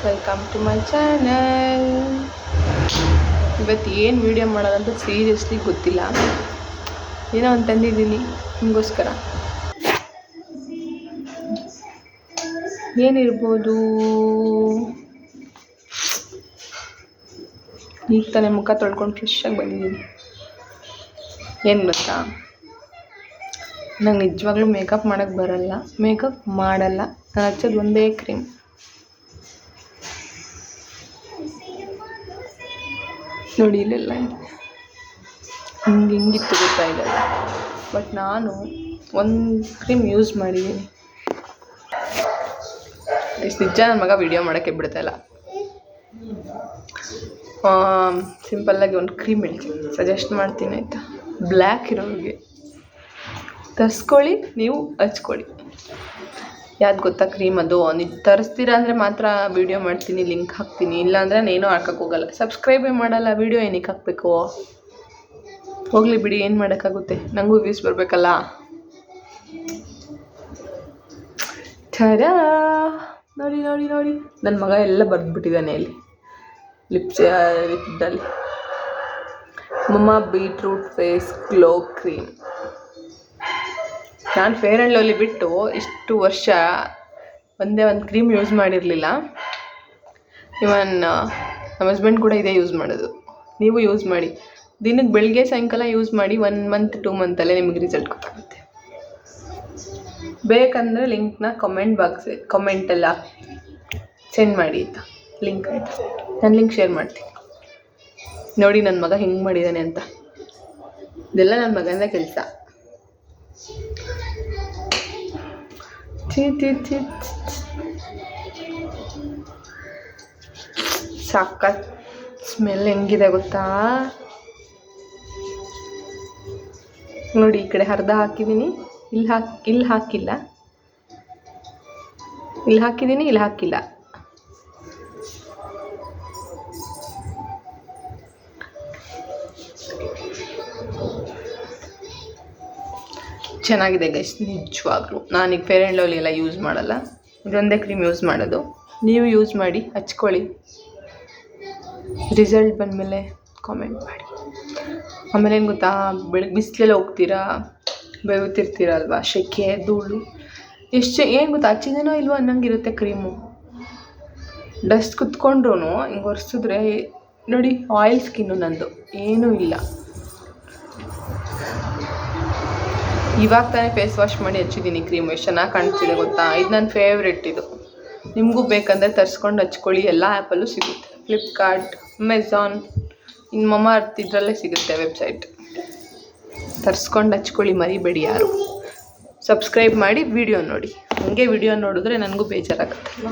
Welcome to my channel. ಇವತ್ತು ಏನು video ಮಾಡೋದಂತ ಸೀರಿಯಸ್ಲಿ ಗೊತ್ತಿಲ್ಲ. ಏನೋ ಒಂದು ತಂದಿದ್ದೀನಿ ನಿಮಗೋಸ್ಕರ. ಏನಿರ್ಬೋದು? ಈಗ ತಾನೇ ಮುಖ ತೊಳ್ಕೊಂಡು ಫ್ರೆಶ್ಶಾಗಿ ಬಂದಿದ್ದೀನಿ. ಏನು ಗೊತ್ತಾ, ನಂಗೆ ನಿಜವಾಗ್ಲೂ ಮೇಕಪ್ ಮಾಡೋಕ್ಕೆ ಬರಲ್ಲ, ಮೇಕಪ್ ಮಾಡಲ್ಲ. ನಾನು ಹಚ್ಚೋದು ಒಂದೇ ಕ್ರೀಮ್. ನೋಡಿ ಇಲ್ಲೆಲ್ಲ ಹಿಂಗಿತ್ತು ಗೊತ್ತಾಯಿಲ್ಲ, ಬಟ್ ನಾನು ಒಂದು ಕ್ರೀಮ್ ಯೂಸ್ ಮಾಡಿದ್ದೀನಿ. ನಿಜ ನನ್ನ ಮಗ ವೀಡಿಯೋ ಮಾಡೋಕ್ಕೆ ಬಿಡ್ತಾಯಿಲ್ಲ. ಸಿಂಪಲ್ಲಾಗಿ ಒಂದು ಕ್ರೀಮ್ ಹೇಳ್ತೀನಿ, ಸಜೆಸ್ಟ್ ಮಾಡ್ತೀನಿ ಆಯಿತಾ. ಬ್ಲ್ಯಾಕ್ ಇರೋರಿಗೆ ತರಿಸ್ಕೊಳ್ಳಿ, ನೀವು ಹಚ್ಕೊಳ್ಳಿ. ಯಾವ್ದು ಗೊತ್ತಾ ಕ್ರೀಮ್ ಅದು? ನೀವು ತರಿಸ್ತೀರಾ ಅಂದರೆ ಮಾತ್ರ ವೀಡಿಯೋ ಮಾಡ್ತೀನಿ, ಲಿಂಕ್ ಹಾಕ್ತೀನಿ. ಇಲ್ಲಾಂದರೆ ನಾನೇನೂ ಹಾಕಕ್ಕೆ ಹೋಗಲ್ಲ. ಸಬ್ಸ್ಕ್ರೈಬೇ ಮಾಡಲ್ಲ, ವೀಡಿಯೋ ಏನಕ್ಕೆ ಹಾಕಬೇಕು? ಹೋಗಲಿ ಬಿಡಿ, ಏನು ಮಾಡೋಕ್ಕಾಗುತ್ತೆ, ನನಗೂ ವ್ಯೂಸ್ ಬರಬೇಕಲ್ಲ. ಛರಾ ನೋಡಿ ನೋಡಿ ನೋಡಿ, ನನ್ನ ಮಗ ಎಲ್ಲ ಬರೆದ್ಬಿಟ್ಟಿದ್ದಾನೆ ಇಲ್ಲಿ ಲಿಪ್ಡಲ್ಲಿ. ಮಮ್ಮ ಬೀಟ್ರೂಟ್ ಫೇಸ್ ಗ್ಲೋ ಕ್ರೀಮ್. ನಾನು ಫೇರ್ ಆ್ಯಂಡ್ ಲವ್ಲಿ ಬಿಟ್ಟು ಇಷ್ಟು ವರ್ಷ ಒಂದೇ ಒಂದು ಕ್ರೀಮ್ ಯೂಸ್ ಮಾಡಿರಲಿಲ್ಲ. ಇವನ್ ನಮ್ಮ ಹಸ್ಬೆಂಡ್ ಕೂಡ ಇದೇ ಯೂಸ್ ಮಾಡೋದು. ನೀವು ಯೂಸ್ ಮಾಡಿ, ದಿನಕ್ಕೆ ಬೆಳಗ್ಗೆ ಸಾಯಂಕಾಲ ಯೂಸ್ ಮಾಡಿ. 1 ಮಂತ್ 2 ಮಂತಲ್ಲೇ ನಿಮಗೆ ರಿಸಲ್ಟ್ ಗೊತ್ತಾಗುತ್ತೆ. ಬೇಕಂದರೆ ಲಿಂಕ್ನ ಕಮೆಂಟೆಲ್ಲ ಸೆಂಡ್ ಮಾಡಿ ಆಯಿತಾ, ಲಿಂಕ್ ಆಯಿತಾ. ನಾನು ಲಿಂಕ್ ಶೇರ್ ಮಾಡ್ತೀನಿ. ನೋಡಿ ನನ್ನ ಮಗ ಹೆಂಗೆ ಮಾಡಿದ್ದಾನೆ ಅಂತ. ಇದೆಲ್ಲ ನನ್ನ ಮಗನ ಕೆಲಸ. ಸಖತ್ ಸ್ಮೆಲ್ ಹೆಂಗಿದೆ ಗೊತ್ತಾ? ನೋಡಿ, ಈ ಕಡೆ ಅರ್ಧ ಹಾಕಿದ್ದೀನಿ, ಇಲ್ಲಿ ಹಾಕಿಲ್ಲ, ಇಲ್ಲಿ ಹಾಕಿದ್ದೀನಿ, ಇಲ್ಲಿ ಹಾಕಿಲ್ಲ. ಚೆನ್ನಾಗಿದೆ ಗೈಸ್, ನಿಜವಾಗ್ಲೂ. ನಾನೀಗ ಫೇರ್ ಆ್ಯಂಡ್ ಲವ್ಲಿ ಎಲ್ಲ ಯೂಸ್ ಮಾಡಲ್ಲ, ಇದೊಂದೇ ಕ್ರೀಮ್ ಯೂಸ್ ಮಾಡೋದು. ನೀವು ಯೂಸ್ ಮಾಡಿ, ಹಚ್ಕೊಳ್ಳಿ. ರಿಸಲ್ಟ್ ಬಂದಮೇಲೆ ಕಾಮೆಂಟ್ ಮಾಡಿ. ಆಮೇಲೆ ಏನು ಗೊತ್ತಾ, ಬೆಳಗ್ಗೆ ಬಿಸಿಲೆಲ್ಲ ಹೋಗ್ತೀರಾ, ಬೆವುತ್ತಿರ್ತೀರಲ್ವ, ಸೆಕೆ ಧೂಳು ಏನು ಗೊತ್ತಾ, ಹಚ್ಚಿದೇನೋ ಇಲ್ವೋ ಅನ್ನಂಗಿರುತ್ತೆ ಕ್ರೀಮು. ಡಸ್ಟ್ ಕುತ್ಕೊಂಡ್ರೂ ಹಿಂಗೆ ಒರೆಸಿದ್ರೆ ನೋಡಿ, ಆಯಿಲ್ ಸ್ಕಿನ್ನು ನಂದು, ಏನೂ ಇಲ್ಲ. ಇವಾಗ ತಾನೇ ಫೇಸ್ ವಾಶ್ ಮಾಡಿ ಹಚ್ಚಿದ್ದೀನಿ ಕ್ರೀಮ್. ಎಷ್ಟು ಚೆನ್ನಾಗಿ ಕಾಣ್ತಿದೆ ಗೊತ್ತಾ? ಇದು ನನ್ನ ಫೇವ್ರೆಟ್. ಇದು ನಿಮಗೂ ಬೇಕಂದರೆ ತರಿಸ್ಕೊಂಡು ಹಚ್ಕೊಳ್ಳಿ. ಎಲ್ಲ ಆ್ಯಪಲ್ಲೂ ಸಿಗುತ್ತೆ, ಫ್ಲಿಪ್ಕಾರ್ಟ್, ಅಮೆಝಾನ್, ಇನ್ನು ಮಮ್ಮ ಅರ್ತ್ ಇದರಲ್ಲೇ ಸಿಗುತ್ತೆ ವೆಬ್ಸೈಟ್. ತರಿಸ್ಕೊಂಡು ಹಚ್ಕೊಳ್ಳಿ, ಮರಿಬೇಡಿ ಯಾರು. ಸಬ್ಸ್ಕ್ರೈಬ್ ಮಾಡಿ, ವಿಡಿಯೋ ನೋಡಿ. ಹಾಗೆ ವಿಡಿಯೋ ನೋಡಿದ್ರೆ ನನಗೂ ಬೇಜಾರಾಗುತ್ತಲ್ವ.